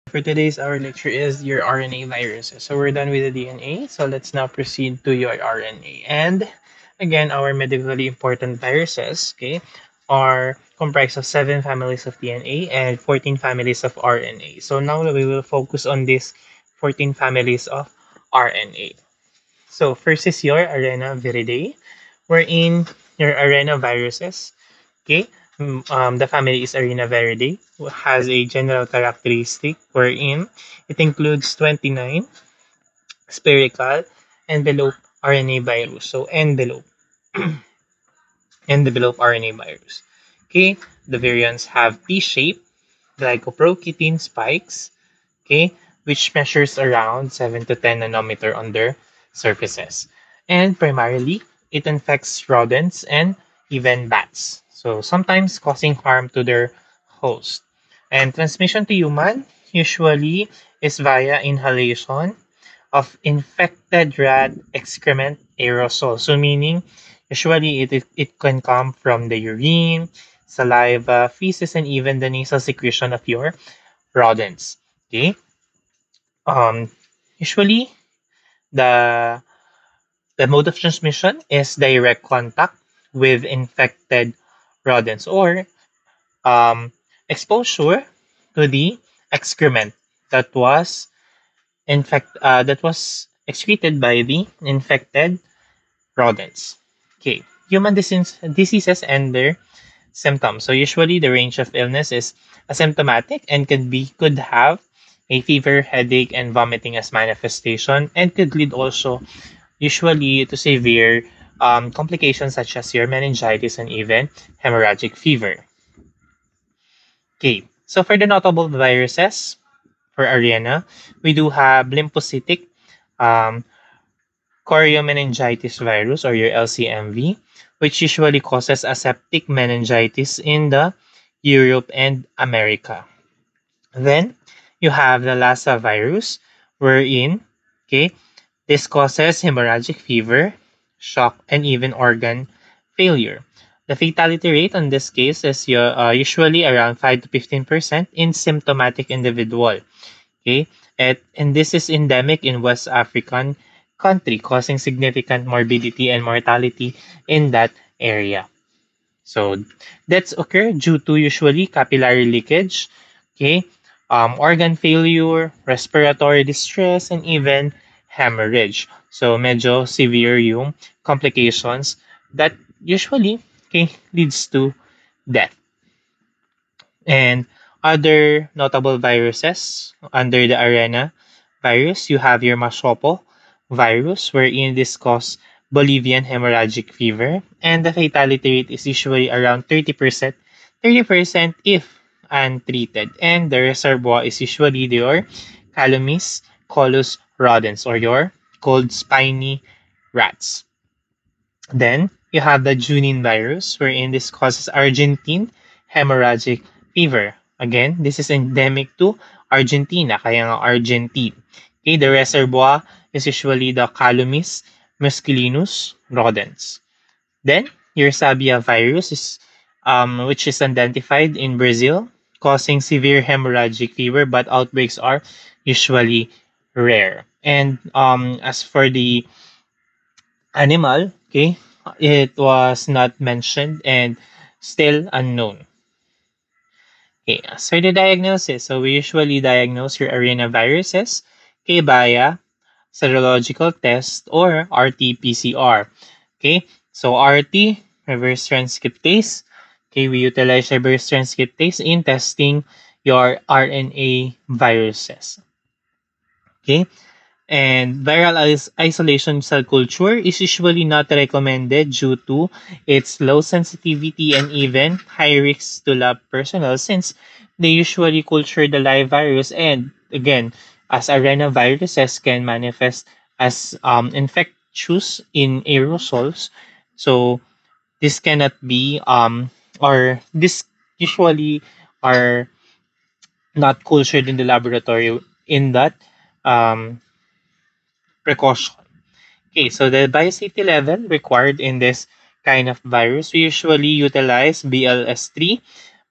For today's our lecture is your RNA viruses. So we're done with the DNA. So let's now proceed to your RNA. And again, our medically important viruses, okay, are comprised of 7 families of DNA and 14 families of RNA. So now we will focus on these 14 families of RNA. So first is your Arena viridae, wherein your arena viruses, okay, the family is Arenaviridae, who has a general characteristic wherein it includes 29 spherical envelope RNA virus. So envelope RNA virus. Okay, the variants have P-shaped glycoprotein spikes, okay, which measures around 7 to 10 nanometer on their surfaces. And primarily, it infects rodents and even bats. So sometimes causing harm to their host. And transmission to human usually is via inhalation of infected rat excrement aerosol. So meaning usually it can come from the urine, saliva, feces, and even the nasal secretion of your rodents. Okay. Um, Usually the the mode of transmission is direct contact with infected rodents or um, exposure to the excrement that was that was excreted by the infected rodents. Okay, diseases and their symptoms. So usually the range of illness is asymptomatic and could have a fever, headache, and vomiting as manifestation, and could lead also usually to severe complications such as your meningitis and even hemorrhagic fever. Okay, so for the notable viruses for Ariana, we do have lymphocytic um, choriomeningitis virus or your LCMV, which usually causes aseptic meningitis in the Europe and America. Then you have the Lassa virus, wherein okay, this causes hemorrhagic fever, shock, and even organ failure. The fatality rate in this case is usually around 5 to 15% in symptomatic individual. Okay, and this is endemic in West African country, causing significant morbidity and mortality in that area. So that's occur due to usually capillary leakage, okay, organ failure, respiratory distress, and even hemorrhage. So medyo severe yung complications that usually okay, leads to death. And other notable viruses under the arena virus, you have your Mashopo virus, wherein this causes Bolivian hemorrhagic fever, and the fatality rate is usually around 30% if untreated. And the reservoir is usually your Calamis colus rodents or your cold spiny rats. Then you have the Junin virus, wherein this causes Argentine hemorrhagic fever. Again, this is endemic to Argentina, kaya nga Argentine. Okay, the reservoir is usually the Calomis musculinus rodents. Then, your Sabia virus is which is identified in Brazil, causing severe hemorrhagic fever, but outbreaks are usually rare. And as for the animal, okay, it was not mentioned and still unknown. Okay, so the diagnosis. So we usually diagnose your arena viruses okay, via serological test or RT-PCR. Okay, so RT, reverse transcriptase. Okay, we utilize reverse transcriptase in testing your RNA viruses. Okay, and viral isolation cell culture is usually not recommended due to its low sensitivity and even high risk to lab personnel since they usually culture the live virus and again, as arenaviruses can manifest as infectious in aerosols. So this cannot be or this usually are not cultured in the laboratory in that um, precaution. Okay, so the biosafety level required in this kind of virus, we usually utilize BLS3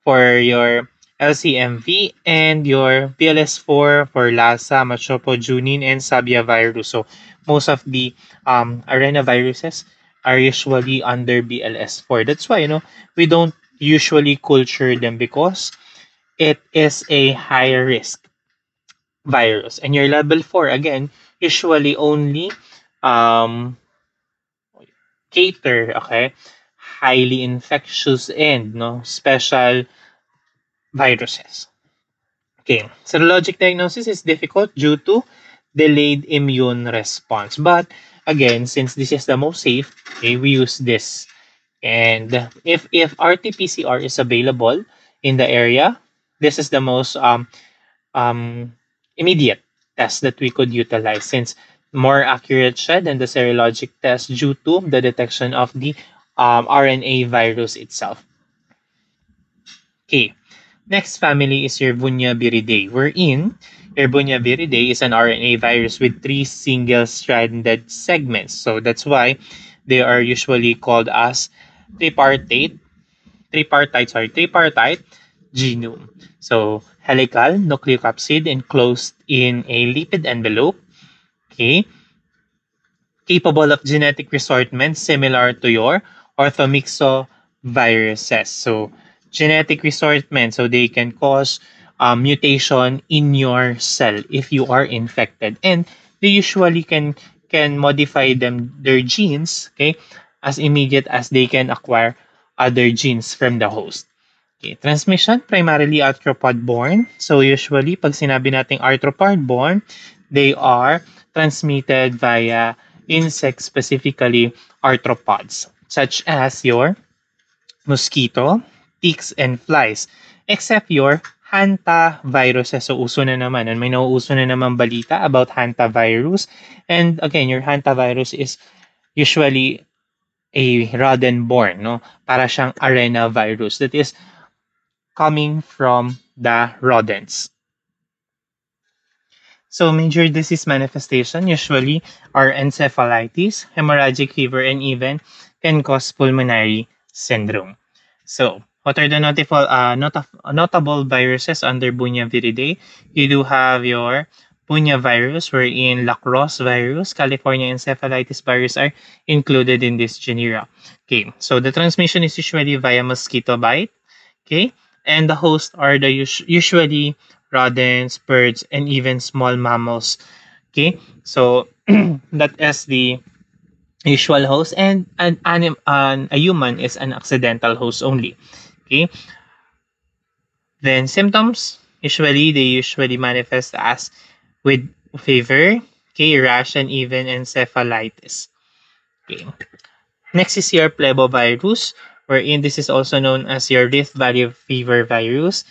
for your LCMV, and your BLS4 for Lassa, Machopo-Junin, and Sabia virus. So most of the arena viruses are usually under BLS4. That's why we don't usually culture them because it is a high risk virus. And your level 4 again usually only um cater, okay, highly infectious and special viruses. Okay, serologic diagnosis is difficult due to delayed immune response. But again, since this is the most safe, okay, we use this. And if RT-PCR is available in the area, this is the most um, immediate test that we could utilize, since more accurate siya than the serologic test due to the detection of the RNA virus itself. Okay, next family is Yerbunia viridae, wherein Yerbunia viridae is an RNA virus with 3 single-stranded segments. So that's why they are usually called as tripartite tripartite genome. So helical nucleocapsid enclosed in a lipid envelope, okay, capable of genetic resortment similar to your orthomyxoviruses. So genetic resortment, so they can cause mutation in your cell if you are infected, and they usually can modify their genes, okay, as immediate as they can acquire other genes from the host. Okay, transmission, primarily arthropod-borne. So usually, pag sinabi nating arthropod-borne, they are transmitted via insects, specifically arthropods, such as your mosquito, ticks, and flies, except your hantaviruses. So uso na naman, and may nauuso na naman balita about hantavirus. And again, your hantavirus is usually a rodent-borne, no? Para siyang arenavirus that is coming from the rodents. So major disease manifestation usually are encephalitis, hemorrhagic fever, and even can cause pulmonary syndrome. So what are the notable viruses under Bunya viridae? You do have your Bunya virus, wherein Lacrosse virus, California encephalitis virus are included in this genera. Okay, so the transmission is usually via mosquito bite. Okay, and the host are the usually rodents, birds, and even small mammals. Okay, so that is the usual host, and a human is an accidental host only. Okay, then symptoms they usually manifest as with fever, okay, rash, and even encephalitis. Okay. Next is your plebovirus, wherein this is also known as your Rift Valley fever virus.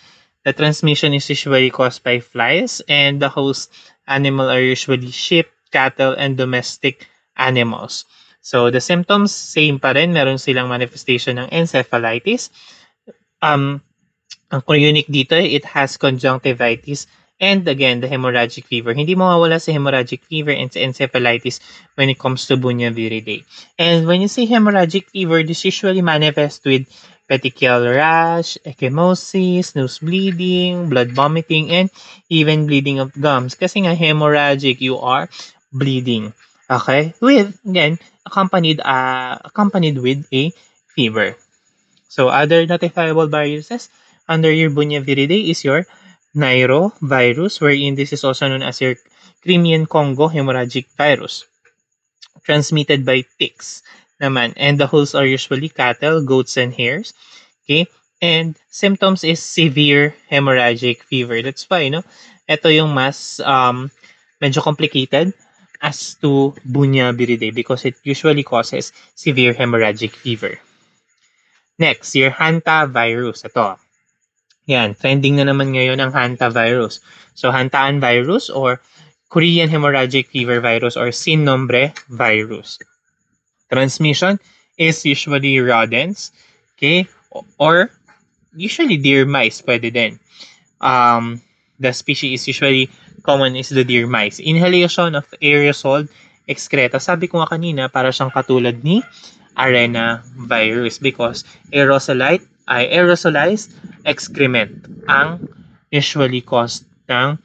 The transmission is usually caused by flies, and the host animal are usually sheep, cattle, and domestic animals. So the symptoms, same pa rin. Meron silang manifestation ng encephalitis. Ang unique dito, it has conjunctivitis, and again, the hemorrhagic fever. Hindi mawawala sa hemorrhagic fever and sa encephalitis when it comes to Bunya viridae. And when you say hemorrhagic fever, this usually manifests with petechial rash, ecchymosis, nose bleeding, blood vomiting, and even bleeding of gums. Kasi nga hemorrhagic, you are bleeding. Okay? With, again, accompanied with a fever. So other notifiable viruses under your Bunya viridae is your Nairovirus, wherein this is also known as your Crimean Congo hemorrhagic virus, transmitted by ticks naman. And the hosts are usually cattle, goats, and hares. Okay? And symptoms is severe hemorrhagic fever. That's why, ito yung mas medyo complicated as to Bunya viridae because it usually causes severe hemorrhagic fever. Next, your hantavirus. Ito. Yan, trending na naman ngayon ang hantavirus. So, hantaan virus or Korean hemorrhagic fever virus or Sin-Nombre virus. Transmission is usually rodents, okay? Or usually deer mice, pwede din. The species is usually common is the deer mice. Inhalation of aerosol excreta. Sabi ko nga kanina, para siyang katulad ni arena virus because aerosolite ay aerosolized excrement ang usually caused ng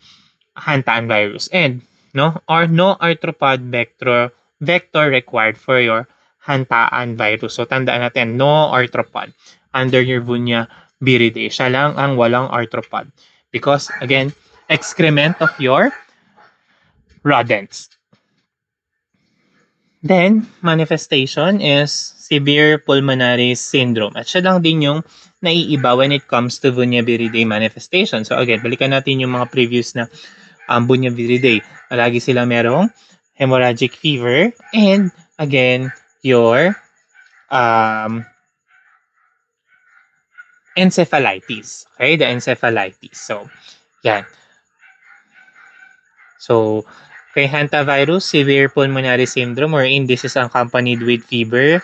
hantaan virus. And no arthropod vector required for your hantaan virus. So tandaan natin, no arthropod under Yerbunia viridae. Siya lang ang walang arthropod. Because again, excrement of your rodents. Then, manifestation is severe pulmonary syndrome. At siya lang din yung naiiba when it comes to Bunya viridae manifestation. So again, balikan natin yung mga previous na Bunya viridae. Lagi sila merong hemorrhagic fever and again, your encephalitis. Okay, the encephalitis. So, yan. So, kay hantavirus, severe pulmonary syndrome wherein this is accompanied with fever,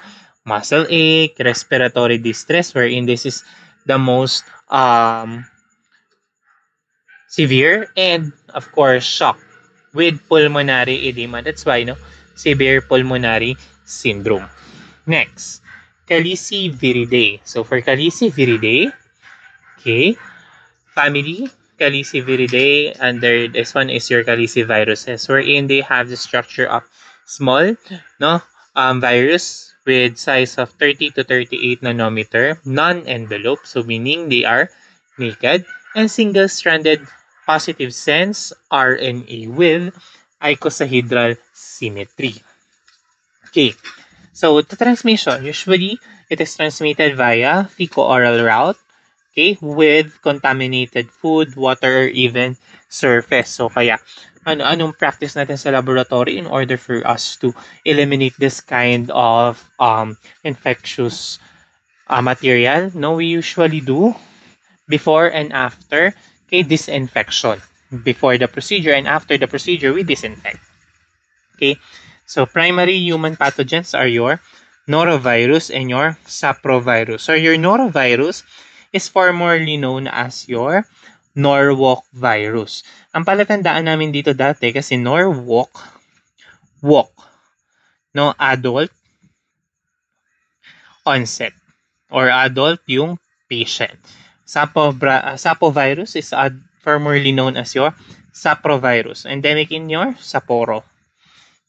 muscle ache, respiratory distress wherein this is the most severe, and of course shock with pulmonary edema. That's why severe pulmonary syndrome. Next, Calliciviridae. So for Calliciviridae, okay, family Calliciviridae, under this one is your caliciviruses, wherein they have the structure of small virus with size of 30 to 38 nanometer, non-envelope, so meaning they are naked, and single-stranded positive sense RNA with icosahedral symmetry. Okay, so the transmission, usually it is transmitted via fecal-oral route, okay, with contaminated food, water, or even surface. So kaya, anong practice natin sa laboratory in order for us to eliminate this kind of infectious material? We usually do before and after, okay, disinfection. Before the procedure and after the procedure, we disinfect. Okay, so primary human pathogens are your norovirus and your saprovirus. So your norovirus is formerly known as your Norwalk virus. Ang palatandaan namin dito dati kasi Norwalk, adult onset or adult yung patient. Sapovirus is formerly known as your saprovirus, endemic in your Sapporo.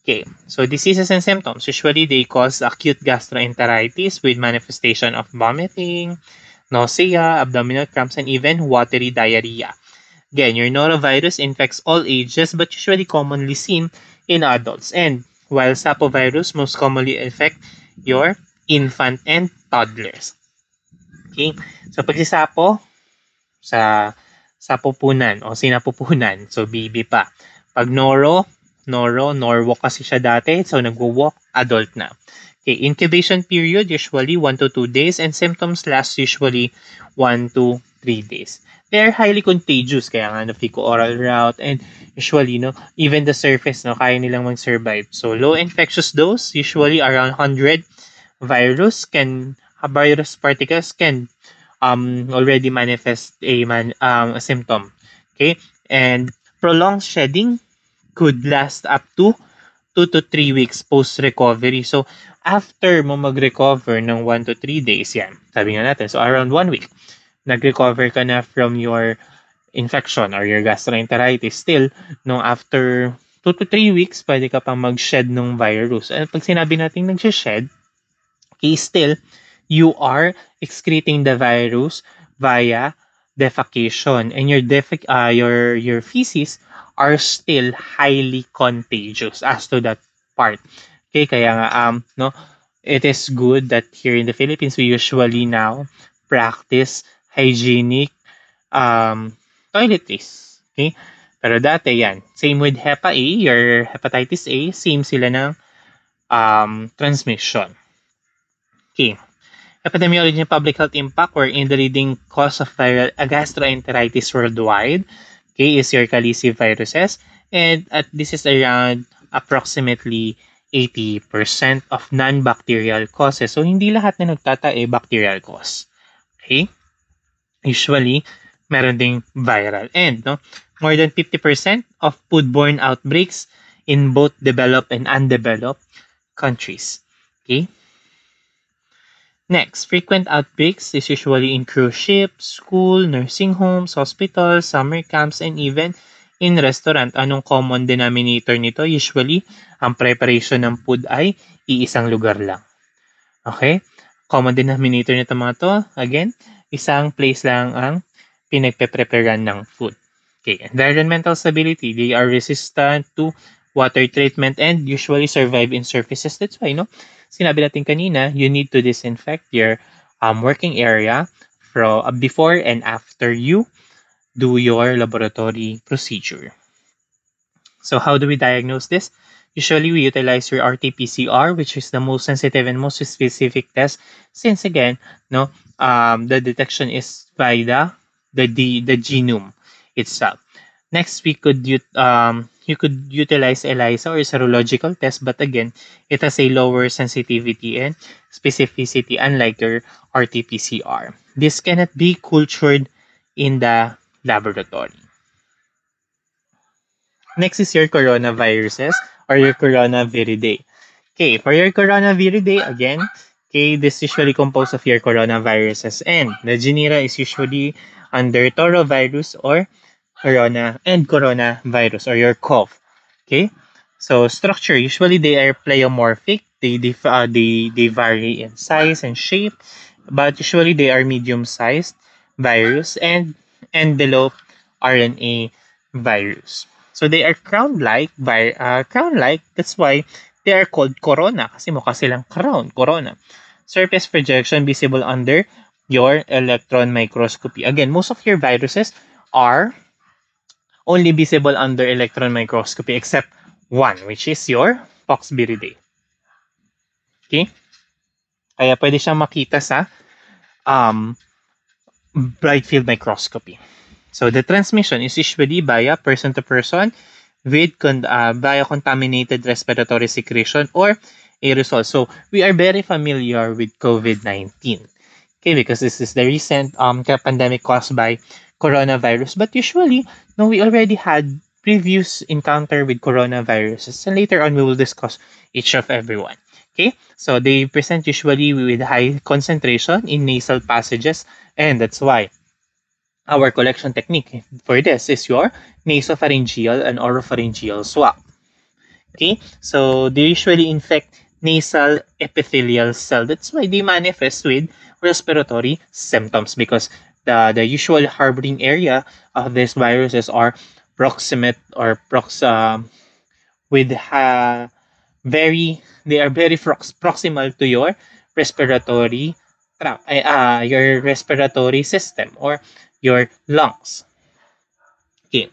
Okay, so diseases and symptoms. Usually, they cause acute gastroenteritis with manifestation of vomiting, nausea, abdominal cramps, and even watery diarrhea. Again, your norovirus infects all ages but usually commonly seen in adults. And while sapovirus most commonly infect your infant and toddlers. Okay, so pag si sapo, sa sapupunan o sinapupunan, so baby pa. Pag Norwalk kasi siya dati, so nagwo-walk, adult na. Okay, incubation period usually 1 to 2 days and symptoms last usually 1 to 3 days. They are highly contagious, kaya nga fecal-oral route, and usually even the surface kaya nilang mag-survive. So low infectious dose, usually around 100 virus particles can already manifest a symptom. Okay, and prolonged shedding could last up to 2 to 3 weeks post-recovery. So, after mo mag-recover ng 1 to 3 days, yan, sabi nga natin, so around 1 week, nag-recover ka na from your infection or your gastroenteritis. Still, after 2 to 3 weeks, pwede ka pang mag-shed ng virus. And pag sinabi natin nag-shed, okay, still, you are excreting the virus via defecation, and your feces are still highly contagious as to that part. Okay, kaya nga it is good that here in the Philippines we usually now practice hygienic toiletries. Okay? Pero dati yan, same with Hepa A, your hepatitis A, same sila ng transmission. Okay. Epidemiology and public health impact, wherein the leading cause of viral gastroenteritis worldwide, okay, is your caliciviruses, and this is around approximately 80% of non-bacterial causes. So, hindi lahat na nagtatae bacterial cause. Okay? Usually, meron ding viral. And more than 50% of foodborne outbreaks in both developed and undeveloped countries. Okay? Next, frequent outbreaks is usually in cruise ships, school, nursing homes, hospitals, summer camps, and even in restaurant. Anong common denominator nito? Usually, ang preparation ng food ay iisang lugar lang. Okay? Common denominator nito mga to, again, isang place lang ang pinagpe-preparean ng food. Okay, environmental stability. They are resistant to water treatment and usually survive in surfaces. That's why, no? Sinabi natin kanina, you need to disinfect your working area before and after you do your laboratory procedure. So how do we diagnose this? Usually we utilize your RT-PCR, which is the most sensitive and most specific test, since again, no, the detection is by the genome itself. Next, you could utilize ELISA or serological test, but again, it has a lower sensitivity and specificity unlike your RT-PCR. This cannot be cultured in the laboratory. Next is your coronaviruses or your coronaviridae. Okay, for your coronaviridae, again, okay, this is usually composed of your coronaviruses and the genera is usually under torovirus or coronavirus or your cough. Okay, so structure, usually they are pleomorphic. They vary in size and shape, but usually they are medium-sized virus and envelope RNA virus. So they are crown-like. That's why they are called corona kasi mukha silang crown, corona. Surface projection visible under your electron microscopy. Again, most of your viruses are only visible under electron microscopy except one, which is your Poxviridae. Okay? Kaya pwede siyang makita sa um, bright field microscopy. So the transmission is usually via person to person with via contaminated respiratory secretion or aerosol. So we are very familiar with COVID-19. Okay, because this is the recent pandemic caused by coronavirus. But usually, no, we already had previous encounter with coronaviruses, and later on we will discuss each of everyone. Okay, so they present usually with high concentration in nasal passages, and that's why our collection technique for this is your nasopharyngeal and oropharyngeal swab. Okay, so they usually infect nasal epithelial cell. That's why they manifest with respiratory symptoms because the usual harboring area of these viruses are proximate or with very they are very proximal to your respiratory system or your lungs. Okay,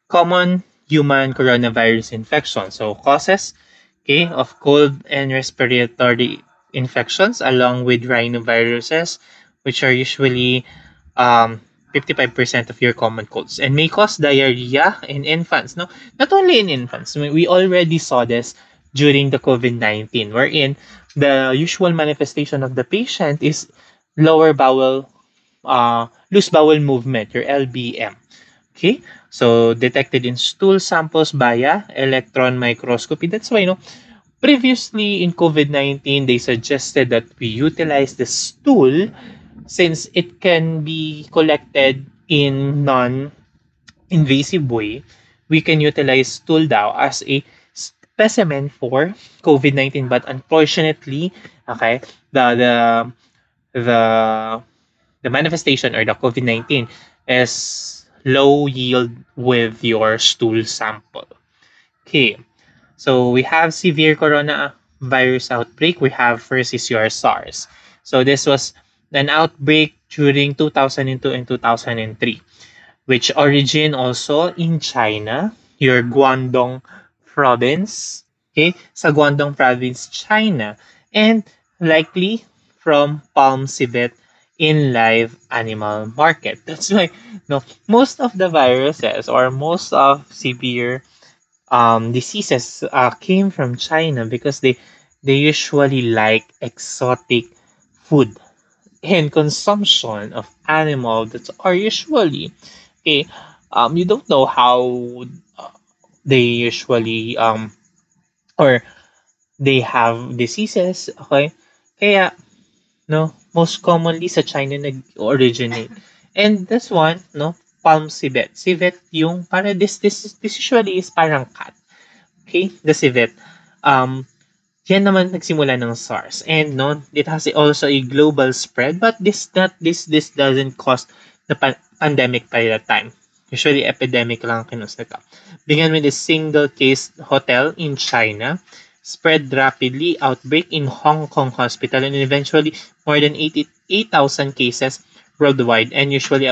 common human coronavirus infection. So causes, okay, of cold and respiratory infections along with rhinoviruses, which are usually 55% of your common colds and may cause diarrhea in infants. No, not only in infants. We already saw this during the COVID-19, wherein the usual manifestation of the patient is lower bowel, loose bowel movement, your LBM. Okay, so detected in stool samples via electron microscopy. That's why, previously in COVID-19, they suggested that we utilize the stool since it can be collected in non-invasive way. We can utilize stool daw as a specimen for COVID-19, but unfortunately, okay, the the manifestation or the COVID-19 is low yield with your stool sample. Okay, so we have severe coronavirus outbreak. We have first is your SARS. So this was an outbreak during 2002 and 2003, which origin also in China, your Guangdong province. Okay, sa Guangdong province, China, and likely from Palm Civet in live animal market. That's why no most of the viruses or most of severe diseases came from China because they usually like exotic food and consumption of animal that are usually okay. You don't know how they usually or they have diseases. Okay, kaya no, most commonly sa China nag-originate. And this one, no, palm civet. Civet yung para this usually is parang cat. Okay, the civet. Um, Yan naman nagsimula ng SARS. And no, it has also a global spread, but this doesn't cause the pandemic by that time. Usually epidemic lang ang kinusnita. Began with a single case hotel in China, spread rapidly, outbreak in Hong Kong hospital, and eventually more than 8,000 cases worldwide, and usually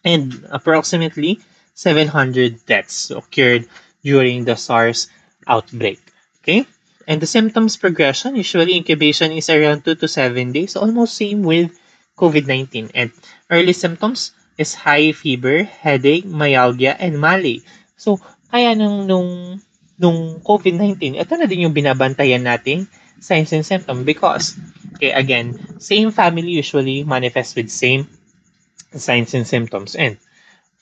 and approximately 700 deaths occurred during the SARS outbreak. Okay? And the symptoms progression, usually incubation is around 2 to 7 days, almost same with COVID-19. And early symptoms is high fever, headache, myalgia, and malaise. So, kaya nung COVID-19, ito na din yung binabantayan nating signs and symptoms because, okay, again, same family usually manifests with same signs and symptoms. And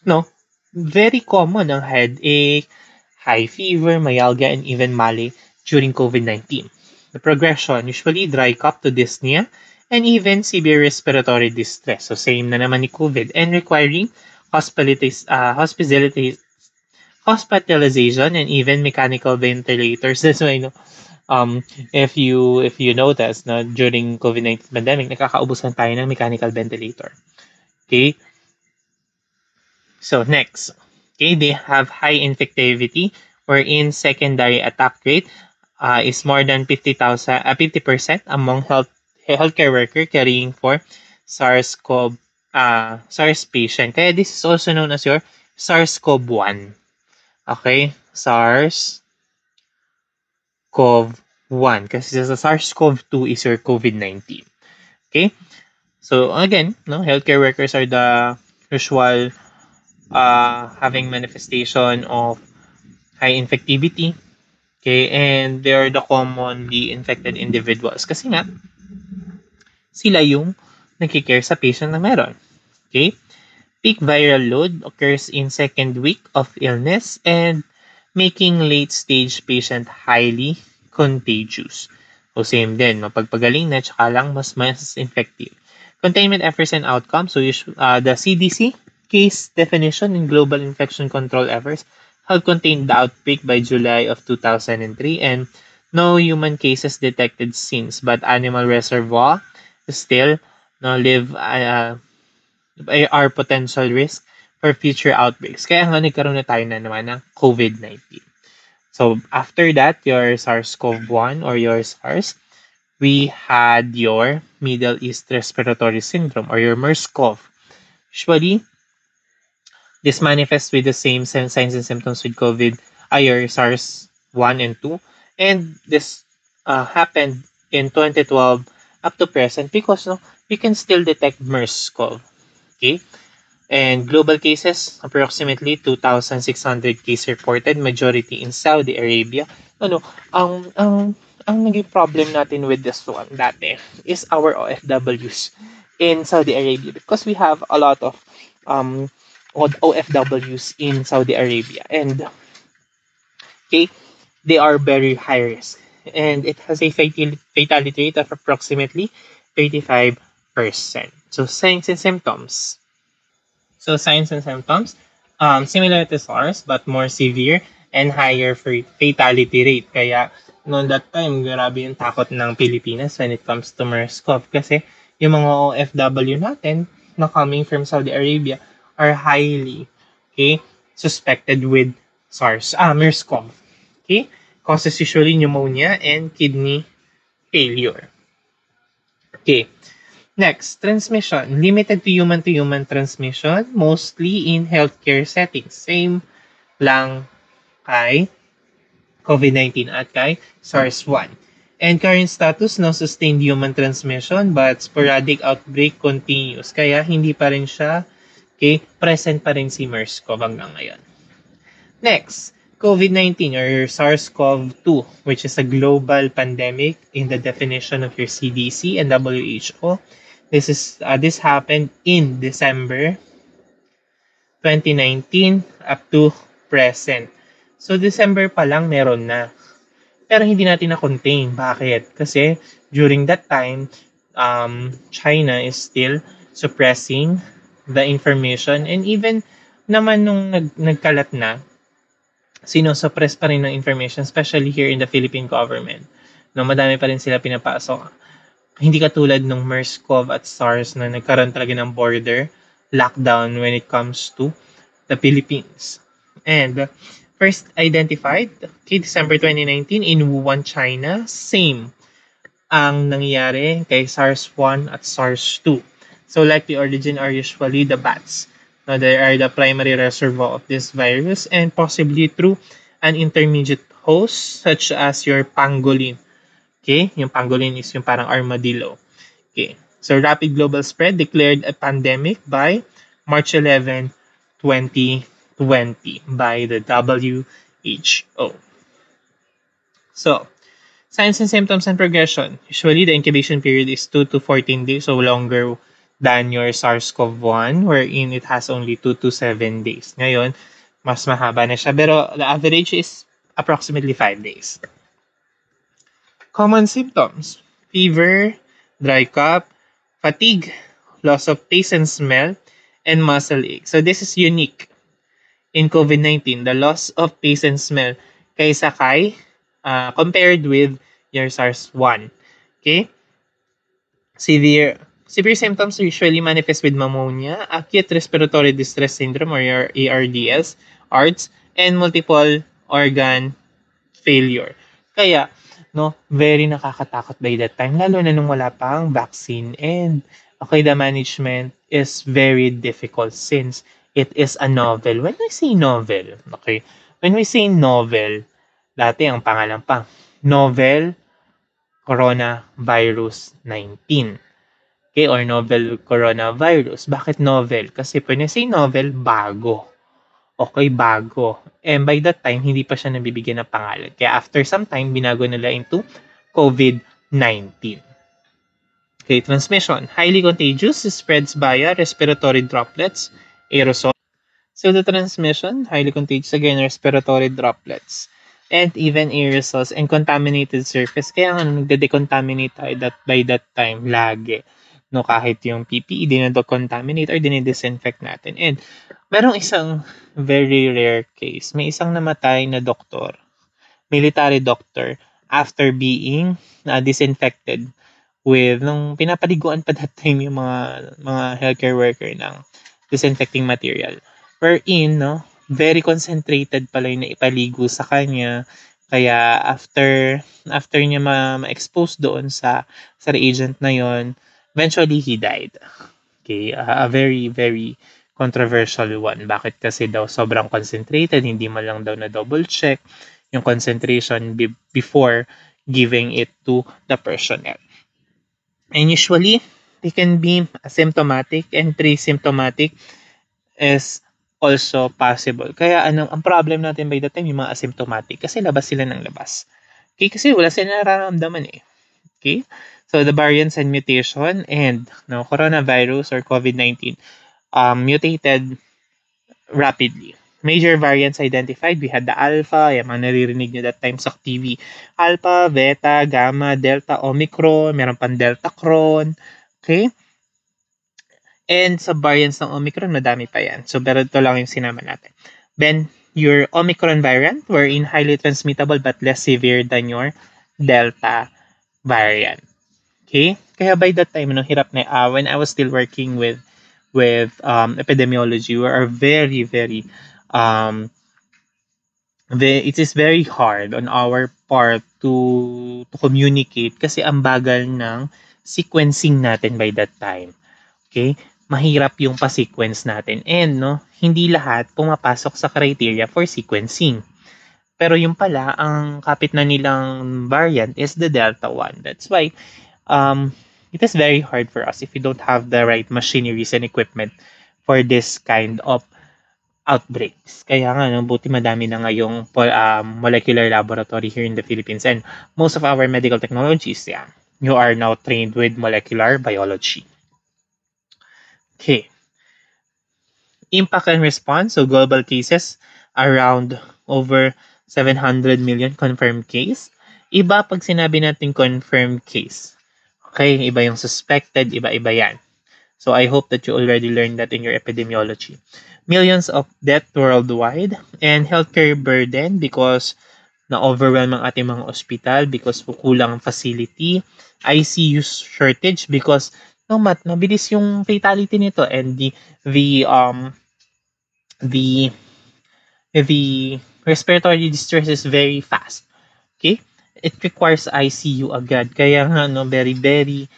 no, very common ang headache, high fever, myalgia, and even malaise during COVID-19. The progression, usually dry cough to dyspnea, and even severe respiratory distress. So same na naman ni COVID, and requiring hospitalization and even mechanical ventilators. That's why, um, if you notice, no, during COVID-19 pandemic, nakakaubusan tayo ng mechanical ventilator. Okay, so next, okay, they have high infectivity wherein secondary attack rate is more than 50% among healthcare worker carrying for SARS-CoV SARS patient. Kaya this is also known as your SARS-CoV-1. Okay? SARS-CoV-1 kasi sa SARS-CoV-2 is your COVID-19. Okay? So again, no, healthcare workers are the usual having manifestation of high infectivity. Okay, and they are the commonly infected individuals kasi nga sila yung nagkikare sa patient na meron. Okay, peak viral load occurs in second week of illness and making late stage patient highly contagious. So same din, mapagpagaling na tsaka lang mas effective. Containment efforts and outcomes. So the CDC case definition in global infection control efforts have contained the outbreak by July of 2003 and no human cases detected since, but animal reservoir still no live are potential risk for future outbreaks. Kaya nga nagkaroon na tayo na naman ng COVID-19. So after that, your SARS-CoV-1 or your SARS, we had your Middle East Respiratory Syndrome or your MERS-CoV. Usually, this manifests with the same signs and symptoms with COVID, your SARS 1 and 2. And this happened in 2012 up to present because no, we can still detect MERS-CoV. Okay? And global cases, approximately 2,600 cases reported, majority in Saudi Arabia. Ano, ang naging problem natin with this one dati is our OFWs in Saudi Arabia because we have a lot of um, OFWs in Saudi Arabia. And okay, they are very high risk. And it has a fatality rate of approximately 35%. So signs and symptoms. So signs and symptoms, similar to SARS but more severe and higher for fatality rate. Kaya noon that time, grabe yung takot ng Pilipinas when it comes to MERS-CoV kasi yung mga OFW natin na coming from Saudi Arabia are highly suspected with MERS-CoV. Okay? Causes usually pneumonia and kidney failure. Okay. Next, transmission. Limited to human transmission, mostly in healthcare settings. Same lang kay COVID-19 at kay SARS-1. And current status, no sustained human transmission but sporadic outbreak continues. Kaya hindi pa rin siya, present pa rin si MERS-CoV hanggang ngayon. Next, COVID-19 or SARS-CoV-2, which is a global pandemic in the definition of your CDC and WHO. This happened in December 2019 up to present. So December pa lang meron na. Pero hindi natin na-contain. Bakit? Kasi during that time, China is still suppressing the information, and even naman nung nagkalat na, sinosuppress pa rin ng information, especially here in the Philippine government. No, madami pa rin sila pinapasok. Hindi katulad nung MERS-CoV at SARS na nagkaroon talaga ng border lockdown when it comes to the Philippines. And first identified, okay, December 2019 in Wuhan, China. Same ang nangyayari kay SARS-1 at SARS-2. So like the origin are usually the bats. Now, they are the primary reservoir of this virus and possibly through an intermediate host such as your pangolin. Okay? Yung pangolin is yung parang armadillo. Okay. So rapid global spread declared a pandemic by March 11, 2020 by the WHO. So, signs and symptoms and progression. Usually, the incubation period is 2 to 14 days, so longer than your SARS-CoV-1, wherein it has only 2 to 7 days. Ngayon, mas mahaba na siya, pero the average is approximately 5 days. Common symptoms: fever, dry cough, fatigue, loss of taste and smell, and muscle ache. So this is unique in COVID-19, the loss of taste and smell kaysa kay compared with your SARS-1. Okay? Severe symptoms usually manifest with pneumonia, acute respiratory distress syndrome or your ARDS, and multiple organ failure. Kaya, no, very nakakatakot by that time, lalo na nung wala pang vaccine, and okay, the management is very difficult since it is a novel. When we say novel, okay, when we say novel, dati ang pangalan pa, novel coronavirus 19. Okay, or novel coronavirus. Bakit novel? Kasi when you say novel, bago. Okay, bago. And by that time, hindi pa siya nabibigyan ng pangalan. Kaya after some time, binago nila into COVID-19. Okay, transmission. Highly contagious, spreads via respiratory droplets, aerosol. So the transmission, highly contagious, again, respiratory droplets, and even aerosols and contaminated surface. Kaya nga, nagde-decontaminate tayo by that time, lagi. No, kahit yung PPE, dinadecontaminate or dinidisinfect natin. And merong isang very rare case. May isang namatay na doktor, military doctor, after being disinfected with, nung pinapaliguan pa that time yung mga healthcare worker ng disinfecting material. Wherein, no, very concentrated pala yung naipaligo sa kanya. Kaya after niya ma-expose doon sa reagent na yon, eventually he died. Okay, a very, very controversial one. Bakit? Kasi daw sobrang concentrated, hindi man lang daw na double check yung concentration before giving it to the personnel. And usually, they can be asymptomatic and pre-symptomatic is also possible. Kaya ang problem natin by the time yung mga asymptomatic, kasi labas sila ng labas. Okay, kasi wala sila nararamdaman eh. Okay? So the variants and mutation and coronavirus or COVID-19 mutated rapidly. Major variants identified, we had the alpha, yung mga naririnig nyo that time sa TV. Alpha, beta, gamma, delta, omicron, meron pang delta cron. Okay? And sa variants ng omicron, madami pa yan. So, pero ito lang yung sinama natin. Then, your omicron variant were in highly transmittable but less severe than your delta variant. Okay? Kaya by that time, hirap na, when I was still working with epidemiology, we are very, very, it is very hard on our part to communicate kasi ang bagal ng sequencing natin by that time. Okay? Mahirap yung pa-sequence natin. And, hindi lahat pumapasok sa criteria for sequencing. Pero yung pala, ang kapit na nilang variant is the Delta one. That's why, it is very hard for us if we don't have the right machineries and equipment for this kind of outbreaks. Kaya nga, buti madami na ngayong molecular laboratory here in the Philippines. And most of our medical technologies, you are now trained with molecular biology. Okay. Impact and response. So global cases, around over 700 million confirmed case. Iba pag sinabi natin confirmed case. Okay, iba yung suspected, iba-iba yan. So I hope that you already learned that in your epidemiology. Millions of death worldwide and healthcare burden because na-overwhelm ang ating mga ospital because kulang ang facility, ICU shortage because mabilis yung fatality nito and the the respiratory distress is very fast. Okay? It requires ICU agad. Kaya nga, no, very, very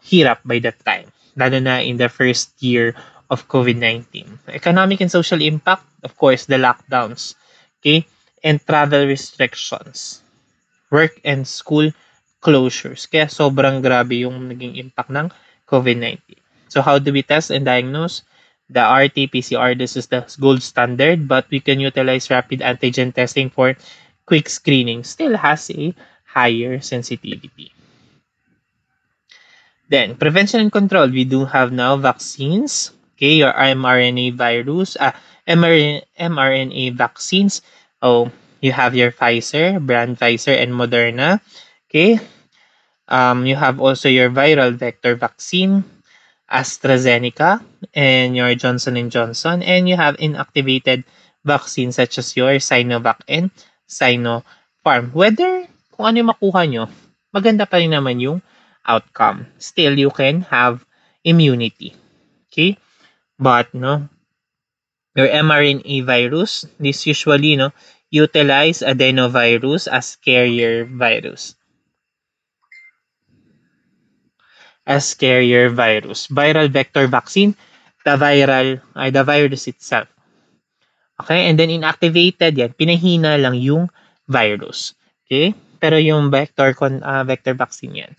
hirap by that time. Lalo na in the first year of COVID-19. Economic and social impact, of course, the lockdowns. Okay? And travel restrictions. Work and school closures. Kaya sobrang grabe yung naging impact ng COVID-19. So how do we test and diagnose? The RT-PCR, this is the gold standard, but we can utilize rapid antigen testing for quick screening. Still has a higher sensitivity. Then, prevention and control, we do have now vaccines. Okay, your mRNA virus, mRNA vaccines. Oh, you have your Pfizer, brand Pfizer and Moderna. Okay, you have also your viral vector vaccine, AstraZeneca, and your Johnson and Johnson, and you have inactivated vaccines such as your Sinovac and Sinopharm. Whether kung ano yung makuha nyo, maganda pa rin naman yung outcome. Still, you can have immunity. Okay? But, no, your mRNA virus, this usually, utilize adenovirus as carrier virus. Viral vector vaccine, the virus itself. Okay? And then inactivated yan, pinahina lang yung virus. Okay? Pero yung vector vaccine yan.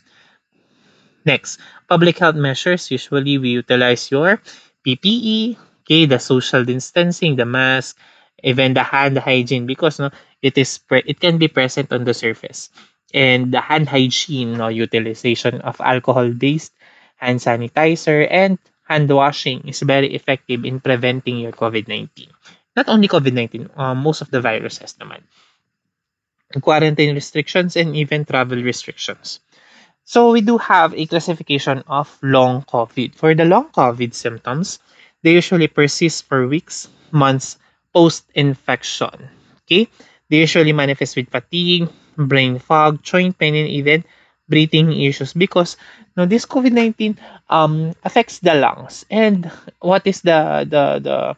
Next, public health measures. Usually, we utilize your PPE, okay, the social distancing, the mask, even the hand hygiene because it can be present on the surface. And the hand hygiene, utilization of alcohol-based hand sanitizer and hand washing is very effective in preventing your COVID-19. Not only COVID-19, most of the viruses naman. Quarantine restrictions and even travel restrictions. So we do have a classification of long COVID. For the long COVID symptoms, they usually persist for weeks, months post-infection. Okay? They usually manifest with fatigue, brain fog, joint pain, and even breathing issues because this COVID-19 affects the lungs. And what is the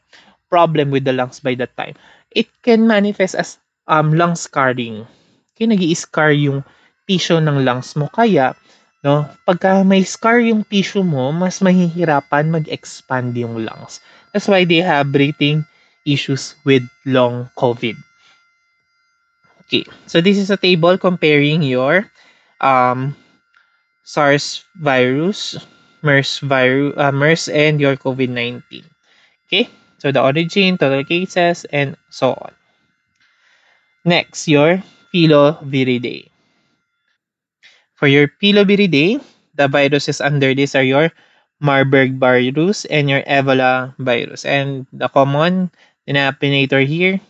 problem with the lungs by that time? It can manifest as lung scarring. Okay, nag-i-scar yung tissue ng lungs mo. Kaya, pagka may scar yung tissue mo, mas mahihirapan mag-expand yung lungs. That's why they have breathing issues with long COVID. Okay, so this is a table comparing your SARS virus, MERS, and your COVID-19. Okay, so the origin, total cases, and so on. Next, your Filoviridae. For your Filoviridae, the viruses under this are your Marburg virus and your Ebola virus. And the common denominator here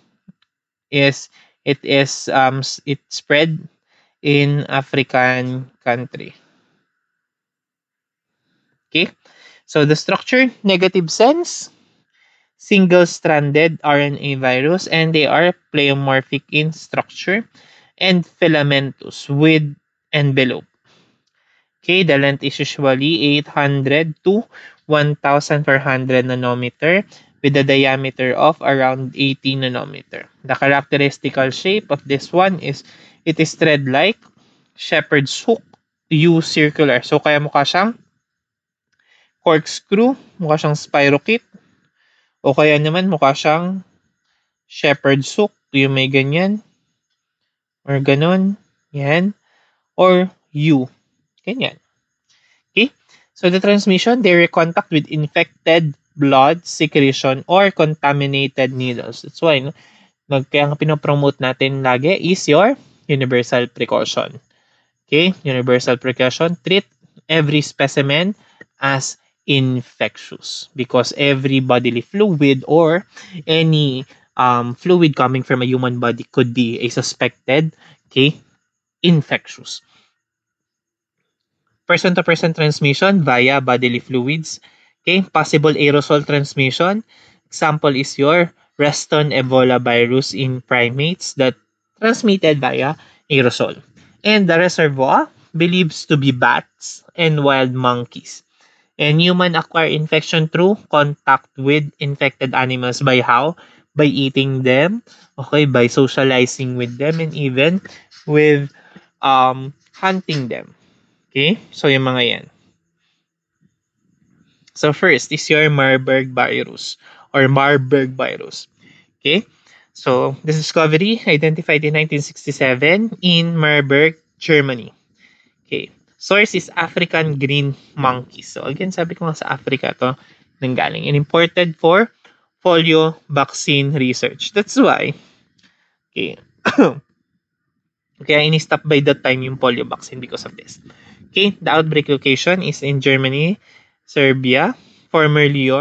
is it spread in African country. Okay, so the structure, negative sense, single-stranded RNA virus, and they are pleomorphic in structure and filamentous with envelope. Okay, the length is usually 800 to 1,400 nanometer with a diameter of around 18 nanometer. The characteristical shape of this one is it is thread-like, shepherd's hook, U circular. So kaya mukha siyang corkscrew, mukha siyang spirochete, o kaya naman mukha siyang shepherd's hook, yung may ganyan, or ganon, yan, or U, ganyan. Okay? So the transmission, they contact with infected blood, secretion, or contaminated needles. That's why, kaya nga pinopromote natin lagi is your universal precaution. Okay? Universal precaution, treat every specimen as infectious because every bodily fluid or any fluid coming from a human body could be a suspected, infectious. person-to-person transmission via bodily fluids. Okay, possible aerosol transmission. Example is your Reston Ebola virus in primates that transmitted via aerosol. And the reservoir believes to be bats and wild monkeys. And human acquire infection through contact with infected animals by how? By eating them, okay, by socializing with them, and even with hunting them. Okay? So yung mga yan. So first is your Marburg virus or Marburg virus. Okay? So this discovery identified in 1967 in Marburg, Germany. Okay. Source is African green monkeys. So again, sabi ko nga sa Africa to nanggaling. And imported for polio vaccine research. That's why. Okay. Kaya in-stop by that time yung polio vaccine because of this. Okay. The outbreak location is in Germany, Serbia, formerly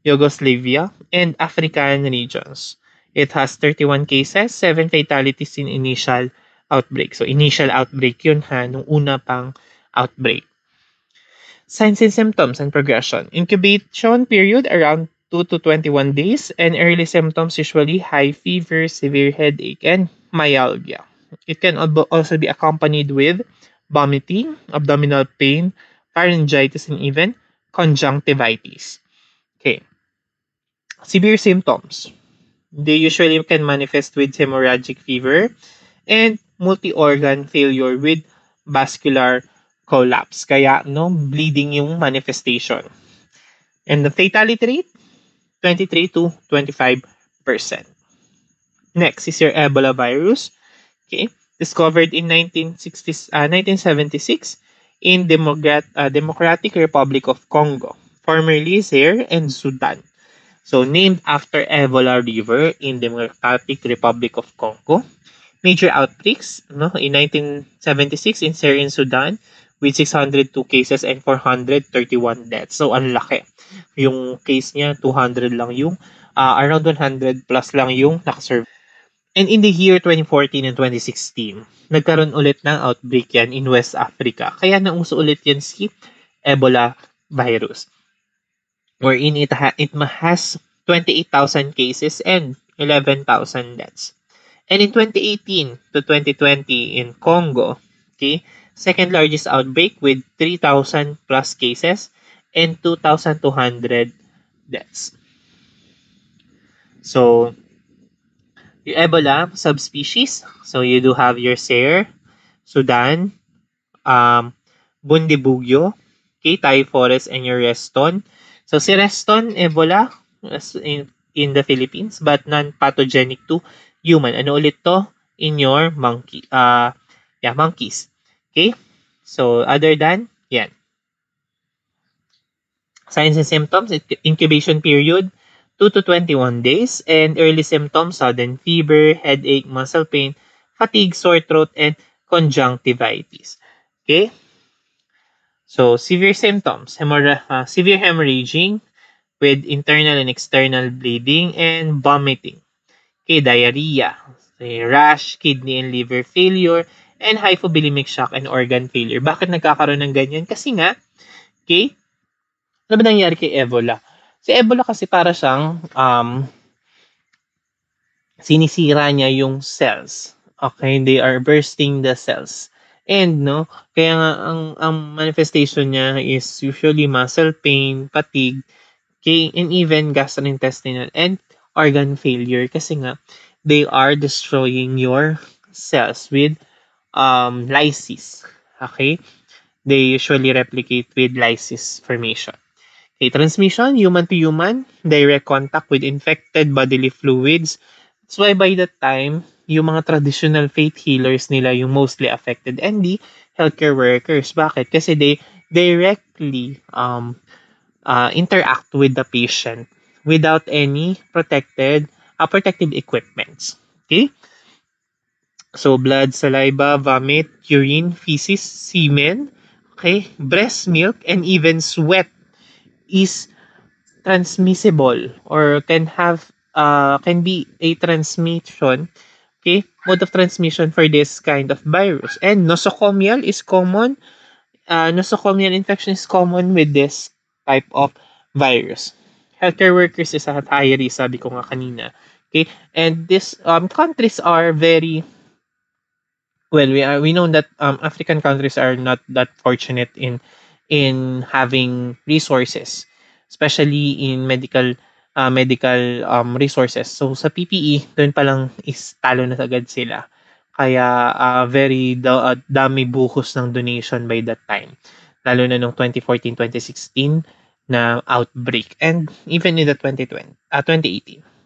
Yugoslavia, and African regions. It has 31 cases, 7 fatalities in initial outbreak. So, initial outbreak yun ha, nung una pang outbreak. Signs and symptoms and progression. Incubation period around 2 to 21 days, and early symptoms usually high fever, severe headache, and myalgia. It can also be accompanied with vomiting, abdominal pain, pharyngitis, and even conjunctivitis. Okay. Severe symptoms. They usually can manifest with hemorrhagic fever and multi-organ failure with vascular collapse. Kaya, no, bleeding yung manifestation. And the fatality rate, 23 to 25%. Next is your Ebola virus. Okay. Discovered in 1976 in Democratic Republic of Congo, formerly Zaire and Sudan. So, named after Ebola River in Democratic Republic of Congo. Major outbreaks no, in 1976 in Syrian Sudan with 602 cases and 431 deaths. So, ang laki. Yung case niya, 200 lang yung, around 100 plus lang yung nakasurvive. And in the year 2014 and 2016, nagkaroon ulit ng outbreak yan in West Africa. Kaya nauso ulit yan si Ebola virus. Wherein it has 28,000 cases and 11,000 deaths. And in 2018 to 2020 in Congo, okay, second largest outbreak with 3,000 plus cases and 2,200 deaths. So, your Ebola subspecies, so you do have your Zaire, Sudan, Bundibugyo, okay, Thai forest, and your Reston. So, si Reston Ebola in the Philippines but non-pathogenic to human. Ano ulit to? In your monkeys. Okay? So, other than, yan. Signs and symptoms, incubation period, 2 to 21 days, and early symptoms, sudden fever, headache, muscle pain, fatigue, sore throat, and conjunctivitis. Okay? So, severe symptoms, severe hemorrhaging with internal and external bleeding and vomiting. Okay, diarrhea, rash, kidney and liver failure, and hypovolemic shock and organ failure. Bakit nagkakaroon ng ganyan? Kasi nga, okay, ano ba nangyari kay Ebola? Si Ebola kasi para siyang sinisira niya yung cells. Okay, they are bursting the cells. And no, kaya nga ang manifestation niya is usually muscle pain, fatigue, okay, and even gastrointestinal and organ failure kasi nga they are destroying your cells with lysis. Okay? They usually replicate with lysis formation. Okay, transmission, human to human, direct contact with infected bodily fluids. That's why by that time, yung mga traditional faith healers nila yung mostly affected and the healthcare workers. Bakit? Kasi they directly interact with the patient without any protective equipments. Okay? So, blood, saliva, vomit, urine, feces, semen, okay, breast milk, and even sweat is transmissible or can be a transmission, okay, mode of transmission for this kind of virus. And nosocomial is common nosocomial infection is common with this type of virus. Healthcare workers is at higher risk, sabi ko nga kanina. Okay? And this countries are very well, we know that African countries are not that fortunate in having resources, especially in medical resources. So sa PPE, doon pa lang is talo na agad sila. Kaya very dami buhos ng donation by that time. Lalo na nung 2014, 2016 na outbreak and even in the 2018.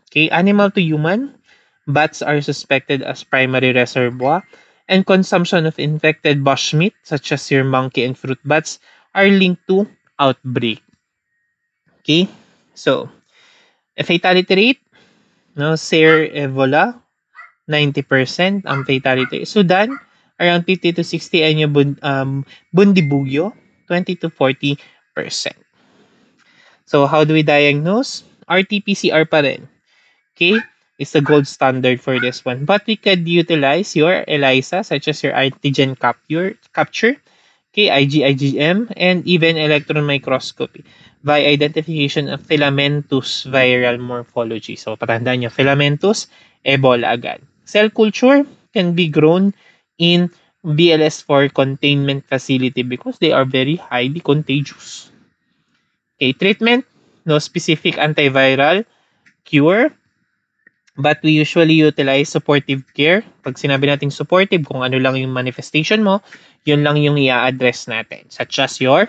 Okay, animal to human, bats are suspected as primary reservoir and consumption of infected bushmeat such as your monkey and fruit bats are linked to outbreak. Okay? So, a fatality rate, no, Sir Ebola, 90% ang fatality. Sudan, around 50 to 60, and yung Bundibugyo, 20 to 40%. So, how do we diagnose? RT-PCR pa rin. Okay? It's the gold standard for this one. But we could utilize your ELISA, such as your antigen capture, okay, IgM, and even electron microscopy by identification of filamentous viral morphology. So, patandaan nyo, filamentous, Ebola agad. Cell culture can be grown in BLS4 containment facility because they are very highly contagious. Okay, treatment, no specific antiviral cure, but we usually utilize supportive care. Pag sinabi natin supportive, kung ano lang yung manifestation mo, yun lang yung i-address natin. Such as your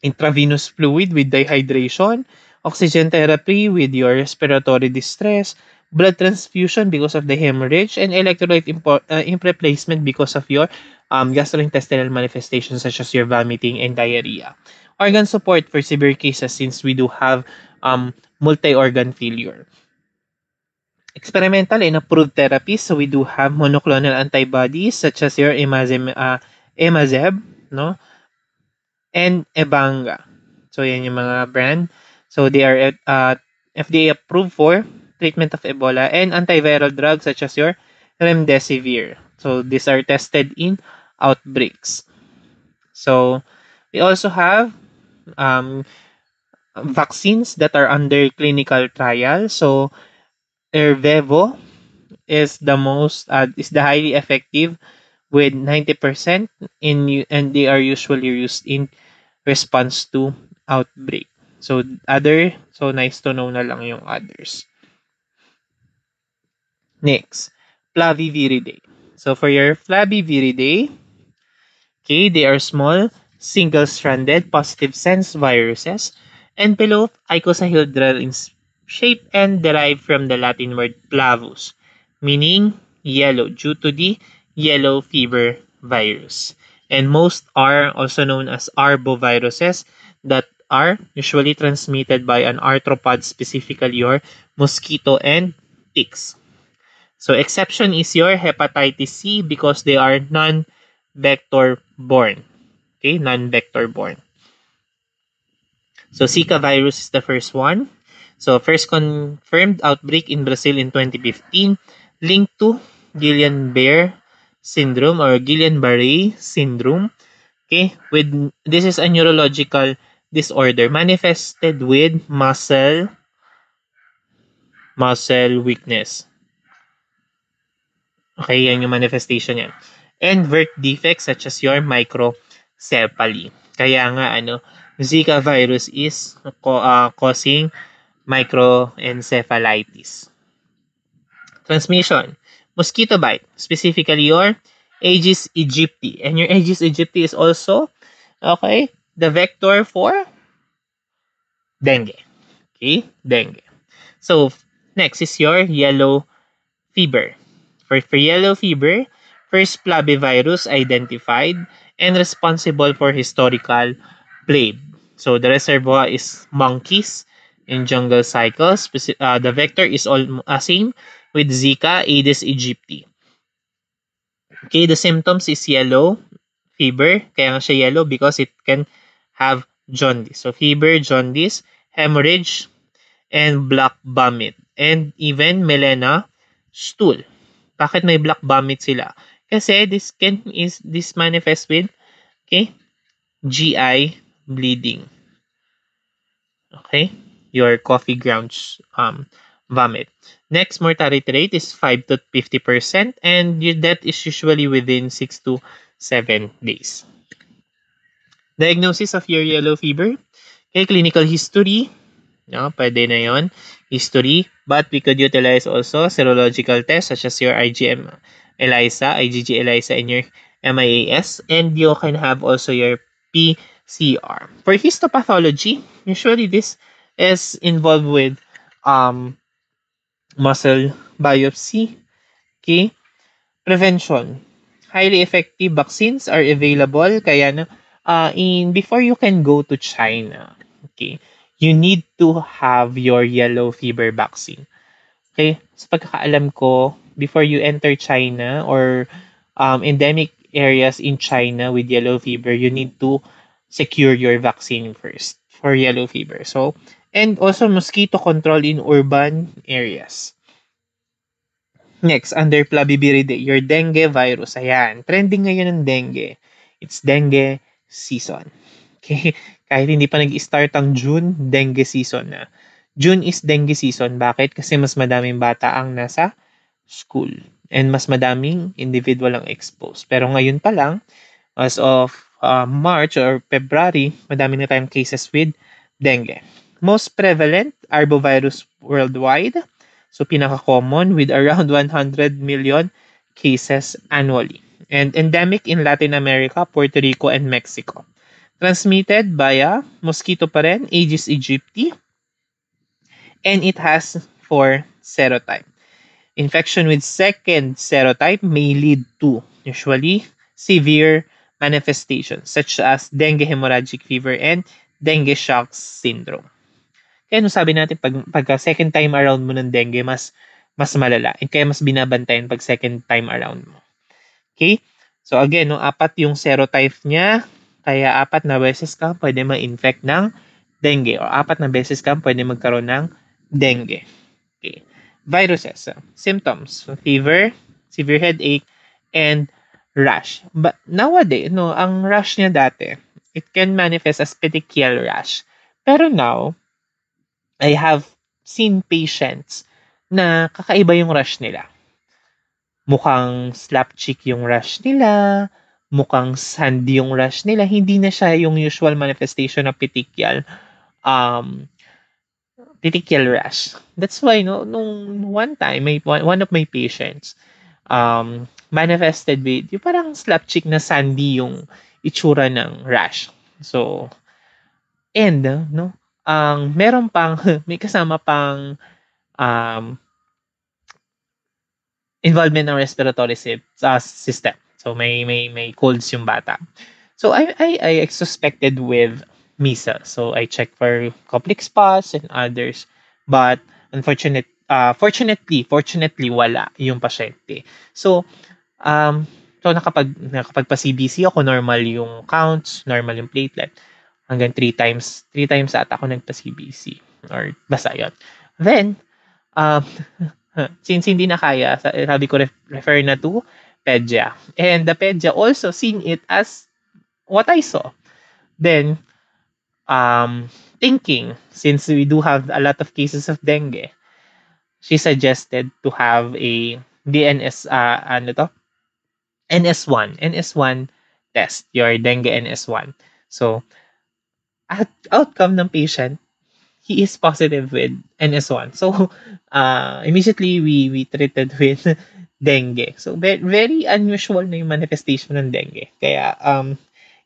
intravenous fluid with dehydration, oxygen therapy with your respiratory distress, blood transfusion because of the hemorrhage, and electrolyte replacement because of your gastrointestinal manifestations such as your vomiting and diarrhea. Organ support for severe cases since we do have multi-organ failure. Experimental and approved therapies. So we do have monoclonal antibodies such as your Emazeb, no? And Ebanga. So yan yung mga brand. So they are FDA approved for treatment of Ebola, and antiviral drugs such as your Remdesivir. So these are tested in outbreaks. So we also have vaccines that are under clinical trial. So Ervevo is the highly effective with 90% and they are usually used in response to outbreak. So nice to know na lang yung others. Next, Flaviviridae. So for your Flaviviridae, okay, they are small, single-stranded, positive-sense viruses, envelope icosahedral in shape and derived from the Latin word flavus, meaning yellow, due to the yellow fever virus. And most are also known as arboviruses that are usually transmitted by an arthropod, specifically your mosquito and ticks. So exception is your hepatitis C because they are non-vector borne. Okay, non-vector borne. So Zika virus is the first one. So first confirmed outbreak in Brazil in 2015 linked to Guillain-Barré syndrome or Guillain-Barré syndrome. Okay, this is a neurological disorder manifested with muscle weakness. Okay, yan yung manifestation yan. And birth defects such as your microcephaly. Kaya nga, Zika virus is causing microencephalitis. Transmission. Mosquito bite. Specifically your Aedes aegypti. And your Aedes aegypti is also, okay, the vector for dengue. Okay, dengue. So, next is your yellow fever. For yellow fever, first flavivirus identified and responsible for historical plague. So the reservoir is monkeys in jungle cycles. The vector is all same with Zika, Aedes aegypti. Okay, the symptoms is yellow fever. Kaya nga siya yellow because it can have jaundice. So fever, jaundice, hemorrhage, and black vomit. And even melena stool. Bakit may black vomit sila? Kasi this manifest with, okay, GI bleeding. Okay? Your coffee grounds vomit. Next mortality rate is 5 to 50%, and your death is usually within 6 to 7 days. Diagnosis of your yellow fever. Okay, clinical history. No, pwede na yon. History. But we could utilize also serological tests such as your IgM ELISA, IgG ELISA, and your MIAS. And you can have also your PCR. For histopathology, usually this is involved with um, muscle biopsy. Okay. Prevention. Highly effective vaccines are available. Kaya before you can go to China, okay, you need to have your yellow fever vaccine. Okay? Sa pagkakaalam ko, before you enter China or endemic areas in China with yellow fever, you need to secure your vaccine first for yellow fever. So, and also mosquito control in urban areas. Next, under Flaviviridae, your dengue virus. Ayan, trending ngayon ng dengue. It's dengue season. Okay? Kahit hindi pa nag-start ang June, dengue season na. June is dengue season. Bakit? Kasi mas madaming bata ang nasa school. And mas madaming individual ang exposed. Pero ngayon pa lang, as of March or February, madami na tayong cases with dengue. Most prevalent arbovirus worldwide. So pinaka-common with around 100 million cases annually. And endemic in Latin America, Puerto Rico, and Mexico. Transmitted via mosquito pa rin, Aedes aegypti, and it has 4 serotype. Infection with second serotype may lead to, usually, severe manifestations such as dengue hemorrhagic fever and dengue shock syndrome. Kaya sabi natin, pagka second time around mo ng dengue, mas malala. And kaya mas binabantayan pag second time around mo. Okay? So again, apat yung serotype niya. Kaya apat na beses ka pwede ma-infect ng dengue. O apat na beses ka pwede magkaroon ng dengue. Okay. Viruses. Symptoms. Fever, severe headache, and rash. But nowadays, ang rash niya dati, it can manifest as petechial rash. Pero now, I have seen patients na kakaiba yung rash nila. Mukhang slap cheek yung rash nila, mukhang sandy yung rash nila, hindi na siya yung usual manifestation of um, petechial rash. That's why, nung one time, one of my patients manifested with yung parang slap cheek na sandy yung itsura ng rash. So, and, meron pang, may kasama pang um, involvement ng respiratory system. So may colds yung bata. So I suspected with measles. So I checked for complex spots and others, but fortunately wala yung pasyente. So nakapagpa CBC ako, normal yung counts, normal yung platelet. Hanggang 3 times ata ako nagpa CBC or basta yun. Then since hindi na kaya, sabi ko refer na to Pedia. And the Pedia also seen it as what I saw. Then, thinking, since we do have a lot of cases of dengue, she suggested to have a DNS, NS1 test, your dengue NS1. So, outcome ng patient, he is positive with NS1. So, immediately we treated with dengue. So, very unusual na yung manifestation ng dengue. Kaya,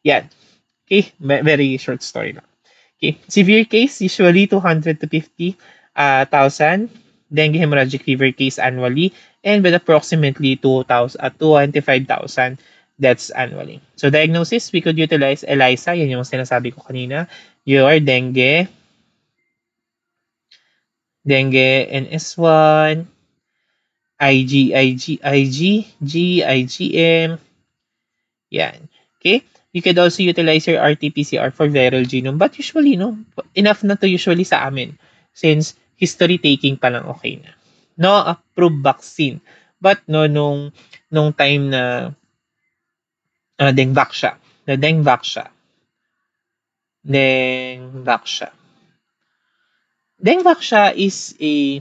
yeah. Okay, very short story lang. Okay, severe case, usually 200 to 50,000 dengue hemorrhagic fever case annually, and with approximately 25,000 deaths annually. So, diagnosis, we could utilize ELISA, yan yung sinasabi ko kanina, your dengue NS1, IgM. Yan. Okay? You could also utilize your RT-PCR for viral genome. But usually, enough na to usually sa amin. Since history taking pa lang okay na. No approved vaccine. But nung time na Dengvaxia. The Dengvaxia. Dengvaxia. Dengvaxia is a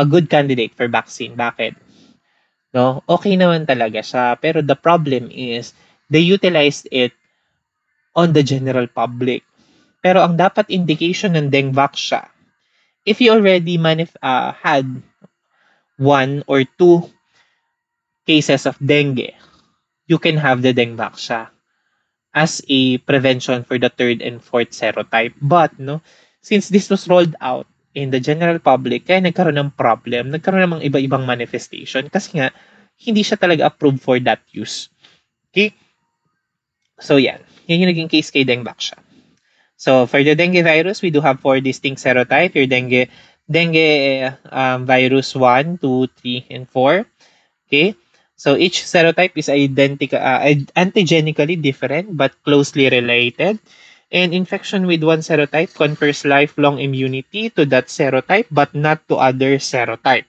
good candidate for vaccine. Bakit? No? Okay naman talaga siya. Pero the problem is, they utilized it on the general public. Pero ang dapat indication ng Dengvaxia, if you already had one or two cases of dengue, you can have the Dengvaxia as a prevention for the third and fourth serotype. But, no, since this was rolled out in the general public, kaya nagkaroon ng problem, nagkaroon ng mga iba-ibang manifestation kasi nga, hindi siya talaga approved for that use. Okay? So, yan. Yan yung naging case kay Dengvaxia. So, for the dengue virus, we do have 4 distinct serotypes. Your dengue virus 1, 2, 3, and 4. Okay? So, each serotype is antigenically different but closely related. And infection with one serotype confers lifelong immunity to that serotype but not to other serotype.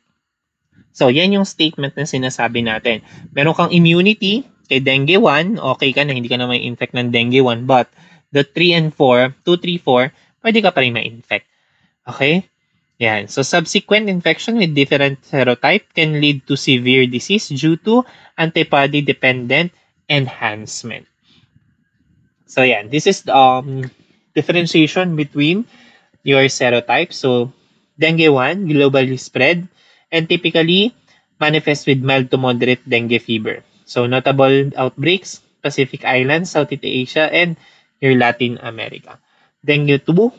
So, yan yung statement na sinasabi natin. Meron kang immunity kay dengue 1, okay ka na, hindi ka na may infect ng dengue 1, but the 3 and 4, 2, 3, 4, pwede ka pa rin ma-infect. Okay? Yan. So, subsequent infection with different serotype can lead to severe disease due to antibody-dependent enhancement. So, yan. This is differentiation between your serotypes. So, dengue 1, globally spread, and typically manifests with mild to moderate dengue fever. So, notable outbreaks, Pacific Islands, Southeast Asia, and your Latin America. Dengue 2,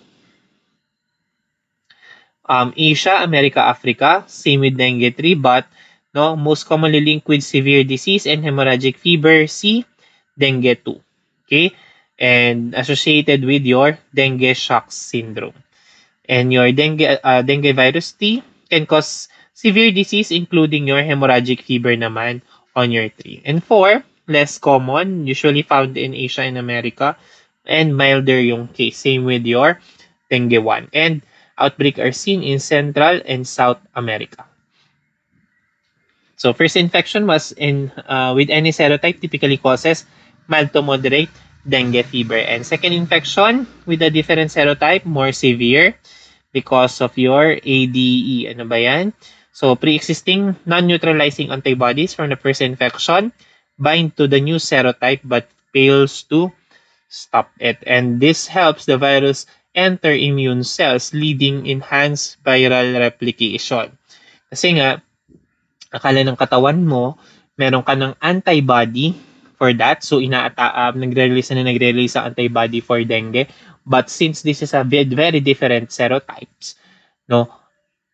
Asia, America, Africa, same with dengue 3, but no, most commonly linked with severe disease and hemorrhagic fever, C, dengue 2. Okay? And associated with your dengue shock syndrome. And your dengue virus T can cause severe disease including your hemorrhagic fever naman on your 3. And 4, less common, usually found in Asia and America, and milder yung case. Same with your dengue 1. And outbreak are seen in Central and South America. So first infection was with any serotype typically causes mild to moderate dengue fever. And second infection with a different serotype, more severe because of your ADE. Ano ba yan? So pre-existing non-neutralizing antibodies from the first infection bind to the new serotype but fails to stop it. And this helps the virus enter immune cells, leading enhanced viral replication. Kasi nga, akala ng katawan mo, meron ka ng antibody for that. So, nagre-release ang antibody for dengue. But since this is a very different serotypes, no,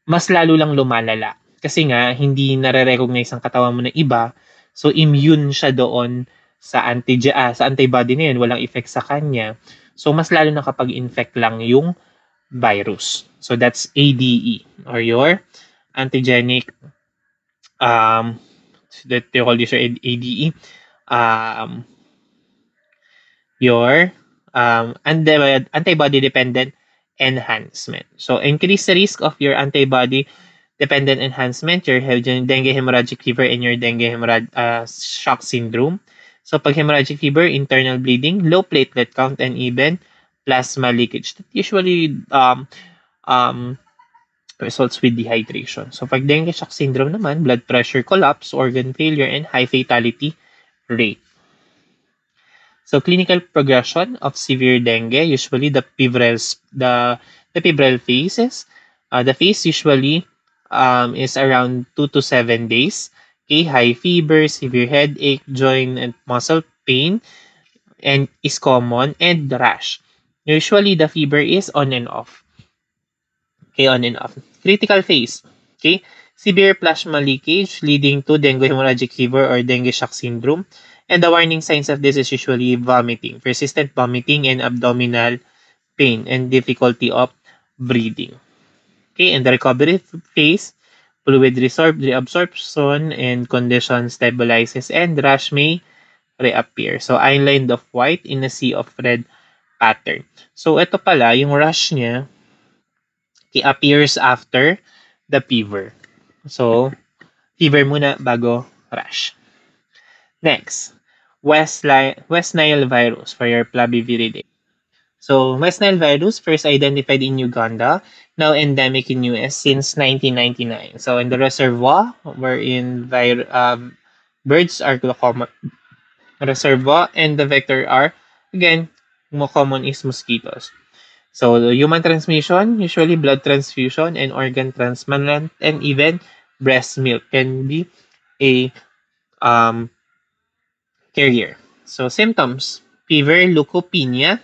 mas lalo lang lumalala. Kasi nga, hindi nare-recognize ang katawan mo na iba. So, immune siya doon sa antibody na yun. Walang effect sa kanya. So, mas lalo na kapag infect lang yung virus. So, that's ADE or your antigenic that they call this your ADE, your antibody-dependent enhancement. So, increase the risk of your antibody-dependent enhancement, your dengue hemorrhagic fever, and your dengue shock syndrome. So, pag hemorrhagic fever, internal bleeding, low platelet count, and even plasma leakage. That usually results with dehydration. So, pag dengue shock syndrome naman, blood pressure collapse, organ failure, and high fatality rate. So, clinical progression of severe dengue, usually the febrile phases. The phase usually is around 2 to 7 days. Okay, high fever, severe headache, joint and muscle pain, and is common, and rash. Usually, the fever is on and off. Okay, on and off. Critical phase. Okay, severe plasma leakage leading to dengue hemorrhagic fever or dengue shock syndrome. And the warning signs of this is usually vomiting, persistent vomiting, and abdominal pain, and difficulty of breathing. Okay, and the recovery phase, fluid reabsorption and condition stabilizes, and rash may reappear. So, island of white in a sea of red pattern. So, ito pala, yung rash niya, it appears after the fever. So, fever muna bago rash. Next, West Nile virus for your flaviviridae. So, West Nile virus first identified in Uganda, now endemic in US since 1999. So, in the reservoir, wherein birds are the common reservoir and the vector are, again, more common is mosquitoes. So, the human transmission, usually blood transfusion and organ transplant, and even breast milk can be a um, carrier. So, symptoms, fever, leukopenia,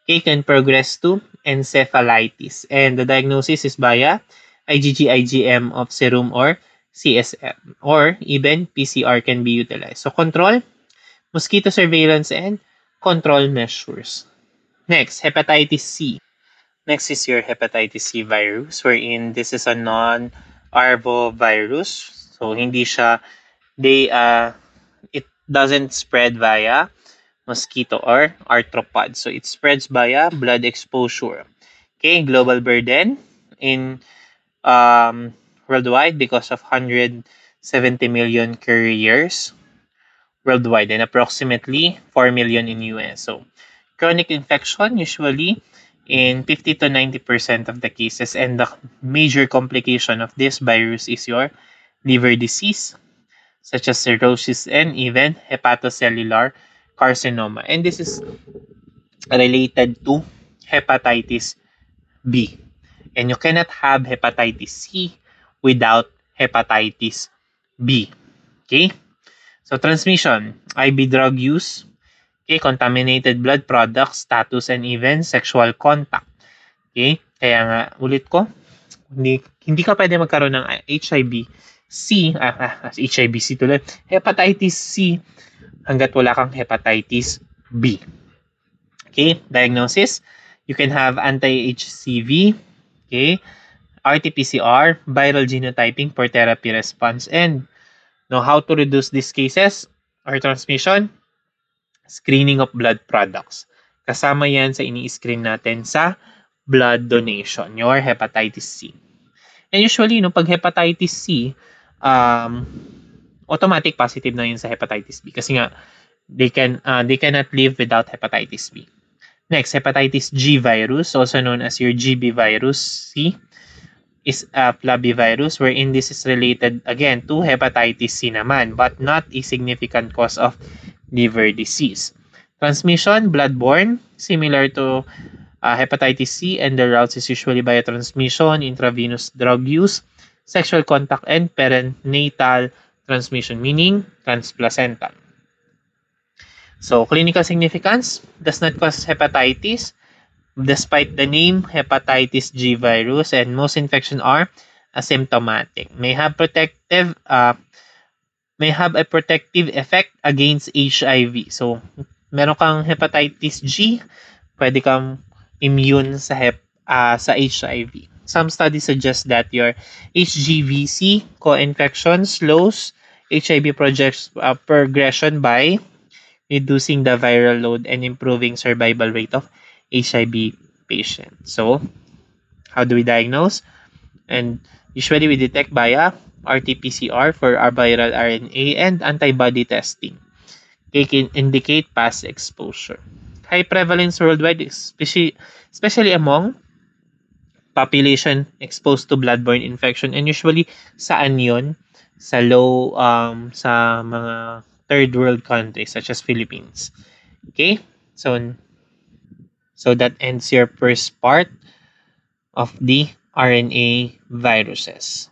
it can progress to encephalitis. And the diagnosis is via IgG-IgM of serum or CSM. Or even PCR can be utilized. So control, mosquito surveillance, and control measures. Next, hepatitis C. Next is your hepatitis C virus, wherein this is a non-arbovirus. So hindi siya, it doesn't spread via mosquito or arthropod. So it spreads via blood exposure. Okay, global burden in worldwide because of 170 million carriers worldwide and approximately 4 million in US. So chronic infection usually in 50 to 90% of the cases, and the major complication of this virus is your liver disease such as cirrhosis and even hepatocellular carcinoma. And this is related to hepatitis B. And you cannot have hepatitis C without hepatitis B. Okay? So transmission, IV drug use, okay, contaminated blood products, status, and even sexual contact. Okay? Kaya nga, ulit ko, hindi ka pwede magkaroon ng HIV-C, HIV-C tuloy, hepatitis C, hanggat wala kang hepatitis B. Okay, diagnosis, you can have anti-HCV, okay, RT-PCR, viral genotyping for therapy response, and know how to reduce these cases or transmission, screening of blood products. Kasama yan sa ini-screen natin sa blood donation, your hepatitis C. And usually, no, pag hepatitis C, um, automatic positive na yun sa hepatitis B kasi nga they cannot live without hepatitis B. Next, hepatitis G virus, also known as your GB virus C, is a flavivirus wherein this is related again to hepatitis C naman but not a significant cause of liver disease. Transmission, bloodborne, similar to hepatitis C, and the routes is usually by transmission, intravenous drug use, sexual contact, and perinatal transmission, meaning transplacental. So, clinical significance does not cause hepatitis despite the name hepatitis G virus, and most infections are asymptomatic. May have a protective effect against HIV. So, meron kang hepatitis G, pwede kang immune sa HIV. Some studies suggest that your HGVC co-infection slows HIV progression by reducing the viral load and improving survival rate of HIV patients. So, how do we diagnose? And usually we detect via RT-PCR for our viral RNA and antibody testing. They can indicate past exposure. High prevalence worldwide, especially among population exposed to bloodborne infection, and usually saan yon? Sa sa mga third world countries such as Philippines. Okay? So that ends your first part of the RNA viruses.